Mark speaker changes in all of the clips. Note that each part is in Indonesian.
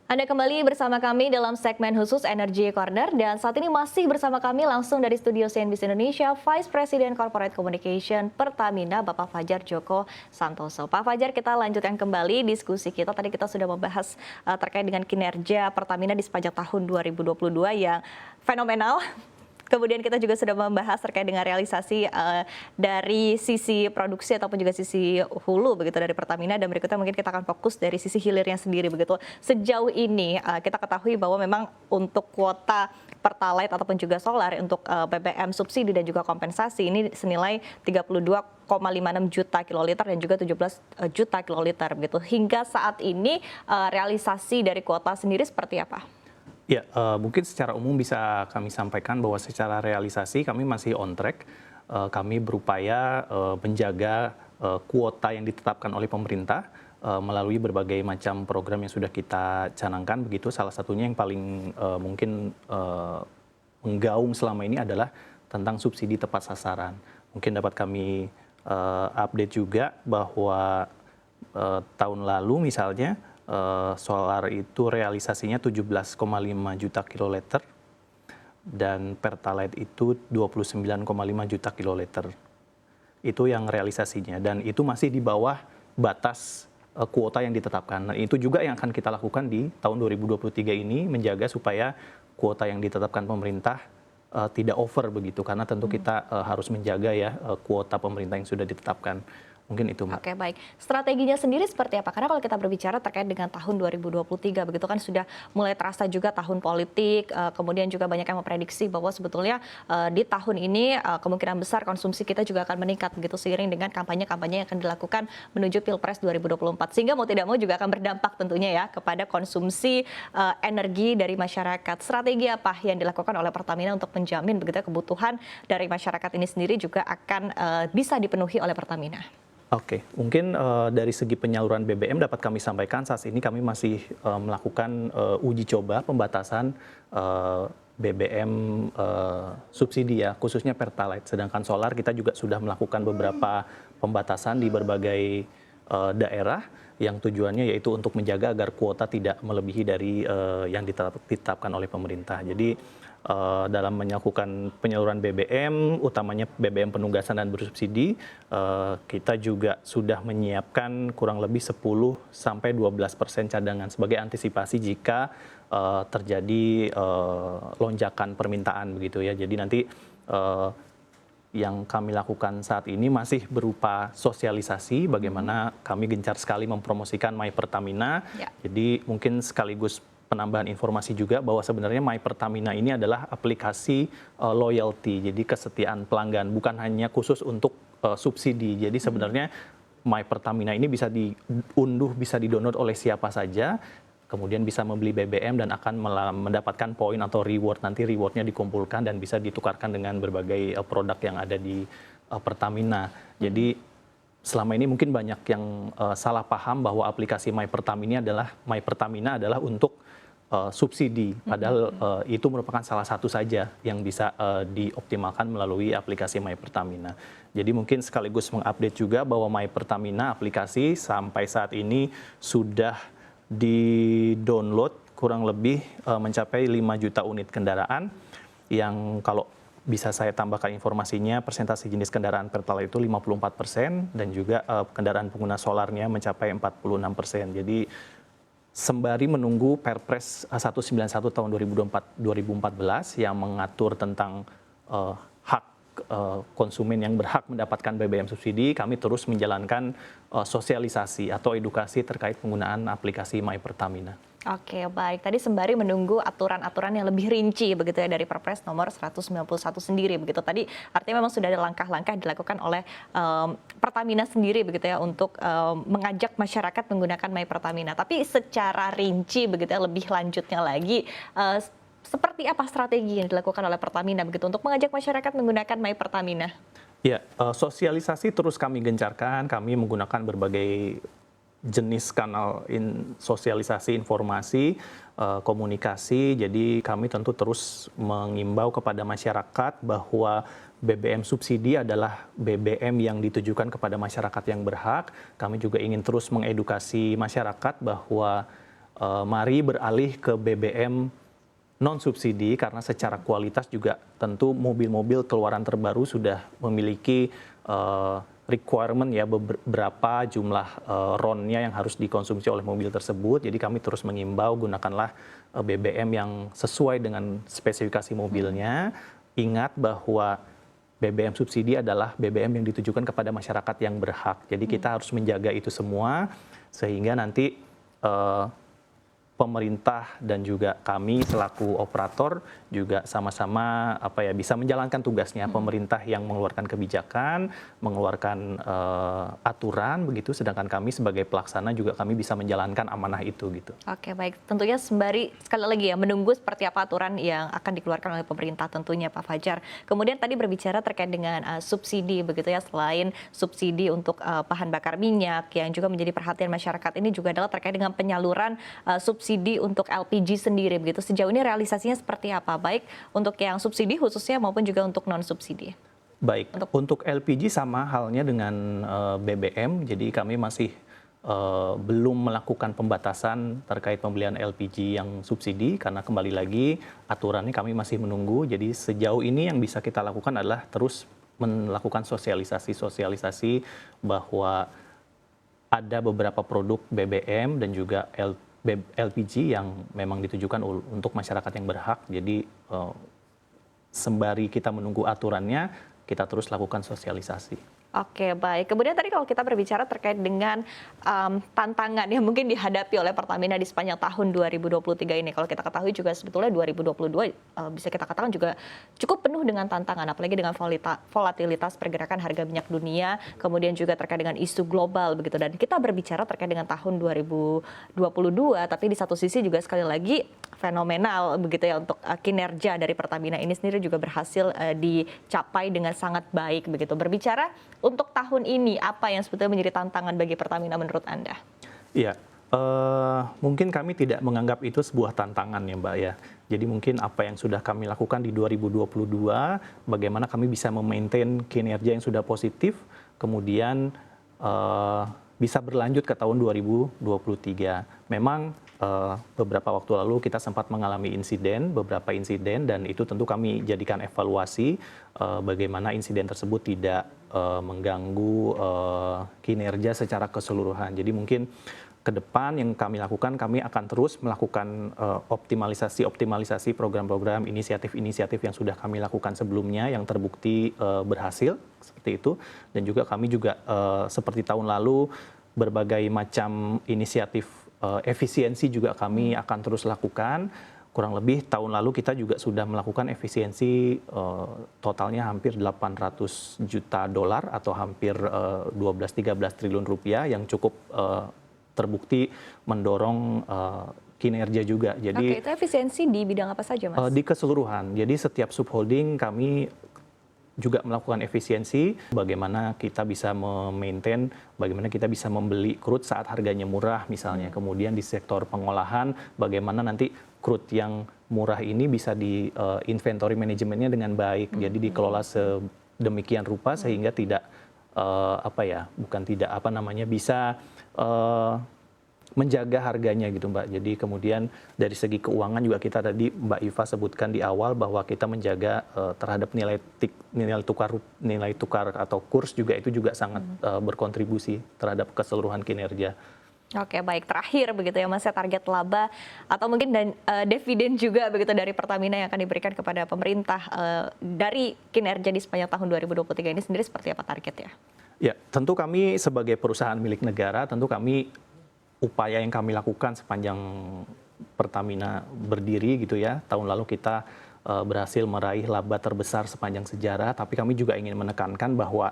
Speaker 1: Anda kembali bersama kami dalam segmen khusus Energy Corner dan saat ini masih bersama kami langsung dari studio CNBC Indonesia Vice President Corporate Communication Pertamina Bapak Fajar Joko Santoso. Pak Fajar, kita lanjutkan kembali diskusi kita. Tadi kita sudah membahas terkait dengan kinerja Pertamina di sepanjang tahun 2022 yang fenomenal. Kemudian kita juga sudah membahas terkait dengan realisasi dari sisi produksi ataupun juga sisi hulu begitu dari Pertamina, dan berikutnya mungkin kita akan fokus dari sisi hilirnya sendiri begitu. Sejauh ini kita ketahui bahwa memang untuk kuota Pertalite ataupun juga solar untuk BBM subsidi dan juga kompensasi ini senilai 32,56 juta kiloliter dan juga 17 juta kiloliter begitu. Hingga saat ini realisasi dari kuota sendiri seperti apa?
Speaker 2: Ya, mungkin secara umum bisa kami sampaikan bahwa secara realisasi kami masih on track. Kami berupaya menjaga kuota yang ditetapkan oleh pemerintah melalui berbagai macam program yang sudah kita canangkan begitu. Salah satunya yang paling mungkin menggaung selama ini adalah tentang subsidi tepat sasaran. Mungkin dapat kami update juga bahwa tahun lalu misalnya solar itu realisasinya 17,5 juta kiloliter dan Pertalite itu 29,5 juta kiloliter. Itu yang realisasinya dan itu masih di bawah batas kuota yang ditetapkan. Nah, itu juga yang akan kita lakukan di tahun 2023 ini, menjaga supaya kuota yang ditetapkan pemerintah tidak over begitu, karena tentu kita harus menjaga ya kuota pemerintah yang sudah ditetapkan. Mungkin itu, Mbak.
Speaker 1: Oke, baik. Strateginya sendiri seperti apa? Karena kalau kita berbicara terkait dengan tahun 2023, begitu kan sudah mulai terasa juga tahun politik, kemudian juga banyak yang memprediksi bahwa sebetulnya di tahun ini kemungkinan besar konsumsi kita juga akan meningkat, begitu seiring dengan kampanye-kampanye yang akan dilakukan menuju Pilpres 2024. Sehingga mau tidak mau juga akan berdampak tentunya ya kepada konsumsi energi dari masyarakat. Strategi apa yang dilakukan oleh Pertamina untuk menjamin begitu kebutuhan dari masyarakat ini sendiri juga akan bisa dipenuhi oleh Pertamina?
Speaker 2: Oke, mungkin dari segi penyaluran BBM dapat kami sampaikan saat ini kami masih melakukan uji coba pembatasan BBM subsidi ya, khususnya Pertalite. Sedangkan solar kita juga sudah melakukan beberapa pembatasan di berbagai daerah yang tujuannya yaitu untuk menjaga agar kuota tidak melebihi dari yang ditetapkan oleh pemerintah. Jadi dalam melakukan penyaluran BBM, utamanya BBM penugasan dan bersubsidi, kita juga sudah menyiapkan kurang lebih 10-12% cadangan sebagai antisipasi jika terjadi lonjakan permintaan begitu ya. Jadi nanti yang kami lakukan saat ini masih berupa sosialisasi, bagaimana kami gencar sekali mempromosikan My Pertamina. Ya. Jadi mungkin sekaligus penambahan informasi juga bahwa sebenarnya My Pertamina ini adalah aplikasi loyalty, jadi kesetiaan pelanggan, bukan hanya khusus untuk subsidi. Jadi sebenarnya My Pertamina ini bisa diunduh, bisa di-download oleh siapa saja, kemudian bisa membeli BBM dan akan mendapatkan poin atau reward. Nanti rewardnya dikumpulkan dan bisa ditukarkan dengan berbagai produk yang ada di Pertamina. Jadi selama ini mungkin banyak yang salah paham bahwa aplikasi My Pertamina adalah untuk subsidi, padahal itu merupakan salah satu saja yang bisa dioptimalkan melalui aplikasi My Pertamina. Jadi mungkin sekaligus mengupdate juga bahwa My Pertamina aplikasi sampai saat ini sudah di-download kurang lebih mencapai 5 juta unit kendaraan, yang kalau bisa saya tambahkan informasinya, persentase jenis kendaraan Pertalite itu 54% dan juga kendaraan pengguna solarnya mencapai 46%. Jadi sembari menunggu Perpres 191 tahun 2014 yang mengatur tentang hak konsumen yang berhak mendapatkan BBM subsidi, kami terus menjalankan sosialisasi atau edukasi terkait penggunaan aplikasi My Pertamina.
Speaker 1: Oke, baik. Tadi sembari menunggu aturan-aturan yang lebih rinci begitu ya dari Perpres nomor 191 sendiri begitu. Tadi artinya memang sudah ada langkah-langkah dilakukan oleh Pertamina sendiri begitu ya untuk mengajak masyarakat menggunakan My Pertamina. Tapi secara rinci begitu ya lebih lanjutnya lagi seperti apa strategi yang dilakukan oleh Pertamina begitu untuk mengajak masyarakat menggunakan My Pertamina?
Speaker 2: Ya, sosialisasi terus kami gencarkan, kami menggunakan berbagai jenis kanal sosialisasi, informasi, komunikasi. Jadi kami tentu terus mengimbau kepada masyarakat bahwa BBM subsidi adalah BBM yang ditujukan kepada masyarakat yang berhak. Kami juga ingin terus mengedukasi masyarakat bahwa mari beralih ke BBM non subsidi karena secara kualitas juga tentu mobil-mobil keluaran terbaru sudah memiliki requirement ya beberapa jumlah RON-nya yang harus dikonsumsi oleh mobil tersebut. Jadi kami terus mengimbau gunakanlah BBM yang sesuai dengan spesifikasi mobilnya. Ingat bahwa BBM subsidi adalah BBM yang ditujukan kepada masyarakat yang berhak. Jadi kita harus menjaga itu semua sehingga nanti pemerintah dan juga kami selaku operator juga sama-sama bisa menjalankan tugasnya. Pemerintah yang mengeluarkan kebijakan, mengeluarkan aturan begitu, sedangkan kami sebagai pelaksana juga kami bisa menjalankan amanah itu gitu.
Speaker 1: Oke, baik. Tentunya sembari sekali lagi ya menunggu seperti apa aturan yang akan dikeluarkan oleh pemerintah tentunya Pak Fajar. Kemudian tadi berbicara terkait dengan subsidi begitu ya, selain subsidi untuk bahan bakar minyak yang juga menjadi perhatian masyarakat ini juga adalah terkait dengan penyaluran subsidi untuk LPG sendiri begitu. Sejauh ini realisasinya seperti apa? Baik untuk yang subsidi khususnya maupun juga untuk non subsidi.
Speaker 2: Baik, untuk LPG sama halnya dengan BBM, jadi kami masih belum melakukan pembatasan terkait pembelian LPG yang subsidi karena kembali lagi aturannya kami masih menunggu. Jadi sejauh ini yang bisa kita lakukan adalah terus melakukan sosialisasi bahwa ada beberapa produk BBM dan juga LPG yang memang ditujukan untuk masyarakat yang berhak. Jadi sembari kita menunggu aturannya, kita terus lakukan sosialisasi.
Speaker 1: Oke, baik. Kemudian tadi kalau kita berbicara terkait dengan tantangan yang mungkin dihadapi oleh Pertamina di sepanjang tahun 2023 ini. Kalau kita ketahui juga sebetulnya 2022 bisa kita katakan juga cukup penuh dengan tantangan, apalagi dengan volatilitas pergerakan harga minyak dunia, kemudian juga terkait dengan isu global begitu. Dan kita berbicara terkait dengan tahun 2022, tapi di satu sisi juga sekali lagi fenomenal begitu ya untuk kinerja dari Pertamina ini sendiri juga berhasil dicapai dengan sangat baik begitu. Berbicara untuk tahun ini, apa yang sebetulnya menjadi tantangan bagi Pertamina menurut Anda?
Speaker 2: Iya, mungkin kami tidak menganggap itu sebuah tantangan ya Mbak ya. Jadi mungkin apa yang sudah kami lakukan di 2022, bagaimana kami bisa memaintain kinerja yang sudah positif, kemudian bisa berlanjut ke tahun 2023. Memang beberapa waktu lalu kita sempat mengalami beberapa insiden, dan itu tentu kami jadikan evaluasi bagaimana insiden tersebut tidak mengganggu kinerja secara keseluruhan. Jadi mungkin ke depan yang kami lakukan, kami akan terus melakukan optimalisasi program-program, inisiatif-inisiatif yang sudah kami lakukan sebelumnya yang terbukti berhasil seperti itu. Dan juga kami juga seperti tahun lalu berbagai macam inisiatif efisiensi juga kami akan terus lakukan. Kurang lebih tahun lalu kita juga sudah melakukan efisiensi totalnya hampir 800 juta dolar atau hampir 12-13 triliun rupiah yang cukup terbukti mendorong kinerja juga. Jadi,
Speaker 1: Oke, itu efisiensi di bidang apa saja, Mas?
Speaker 2: Di keseluruhan. Jadi setiap subholding kami juga melakukan efisiensi, bagaimana kita bisa memaintain, bagaimana kita bisa membeli crude saat harganya murah misalnya. Kemudian di sektor pengolahan, bagaimana nanti crude yang murah ini bisa di inventory manajemennya dengan baik. Jadi dikelola sedemikian rupa sehingga tidak bisa menjaga harganya gitu Mbak. Jadi kemudian dari segi keuangan juga kita tadi Mbak Iva sebutkan di awal bahwa kita menjaga terhadap nilai tukar atau kurs juga itu juga sangat berkontribusi terhadap keseluruhan kinerja.
Speaker 1: Oke, baik. Terakhir begitu ya Mas, target laba atau mungkin dividen juga begitu dari Pertamina yang akan diberikan kepada pemerintah dari kinerja di sepanjang tahun 2023 ini sendiri seperti apa targetnya?
Speaker 2: Ya, tentu kami sebagai perusahaan milik negara, tentu kami upaya yang kami lakukan sepanjang Pertamina berdiri gitu ya. Tahun lalu kita berhasil meraih laba terbesar sepanjang sejarah, tapi kami juga ingin menekankan bahwa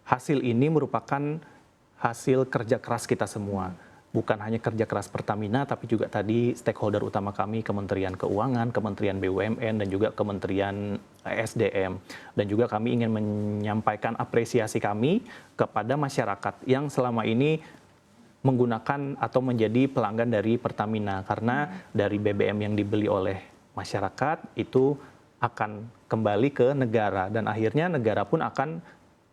Speaker 2: hasil ini merupakan hasil kerja keras kita semua. Bukan hanya kerja keras Pertamina, tapi juga tadi stakeholder utama kami, Kementerian Keuangan, Kementerian BUMN, dan juga Kementerian SDM. Dan juga kami ingin menyampaikan apresiasi kami kepada masyarakat yang selama ini menggunakan atau menjadi pelanggan dari Pertamina, karena dari BBM yang dibeli oleh masyarakat itu akan kembali ke negara dan akhirnya negara pun akan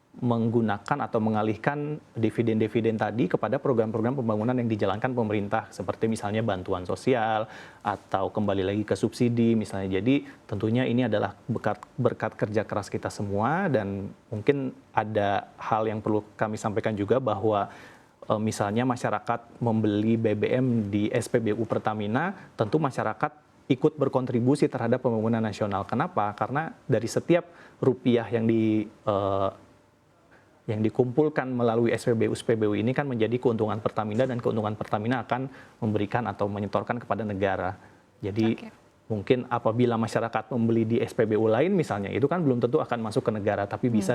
Speaker 2: menggunakan atau mengalihkan dividen-dividen tadi kepada program-program pembangunan yang dijalankan pemerintah seperti misalnya bantuan sosial atau kembali lagi ke subsidi misalnya. Jadi tentunya ini adalah berkat kerja keras kita semua, dan mungkin ada hal yang perlu kami sampaikan juga bahwa misalnya masyarakat membeli BBM di SPBU Pertamina, tentu masyarakat ikut berkontribusi terhadap pembangunan nasional. Kenapa? Karena dari setiap rupiah yang dikumpulkan melalui SPBU ini kan menjadi keuntungan Pertamina, dan keuntungan Pertamina akan memberikan atau menyetorkan kepada negara. Jadi mungkin apabila masyarakat membeli di SPBU lain misalnya, itu kan belum tentu akan masuk ke negara, tapi bisa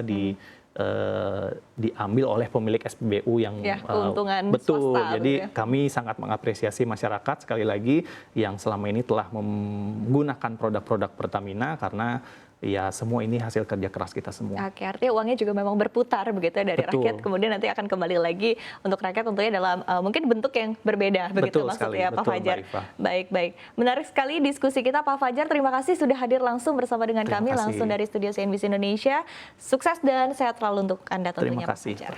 Speaker 2: diambil oleh pemilik SPBU yang
Speaker 1: keuntungan
Speaker 2: betul.
Speaker 1: swasta,
Speaker 2: Jadi
Speaker 1: ya.
Speaker 2: kami sangat mengapresiasi masyarakat sekali lagi yang selama ini telah menggunakan produk-produk Pertamina, karena ya semua ini hasil kerja keras kita semua.
Speaker 1: Oke, artinya uangnya juga memang berputar begitu ya dari rakyat, kemudian nanti akan kembali lagi untuk rakyat tentunya dalam mungkin bentuk yang berbeda begitu maksudnya Pak Fajar. Baik. Menarik sekali diskusi kita Pak Fajar. Terima kasih sudah hadir langsung bersama dengan kami langsung dari studio CNBC Indonesia. Sukses dan sehat selalu untuk Anda tentunya Pak Fajar.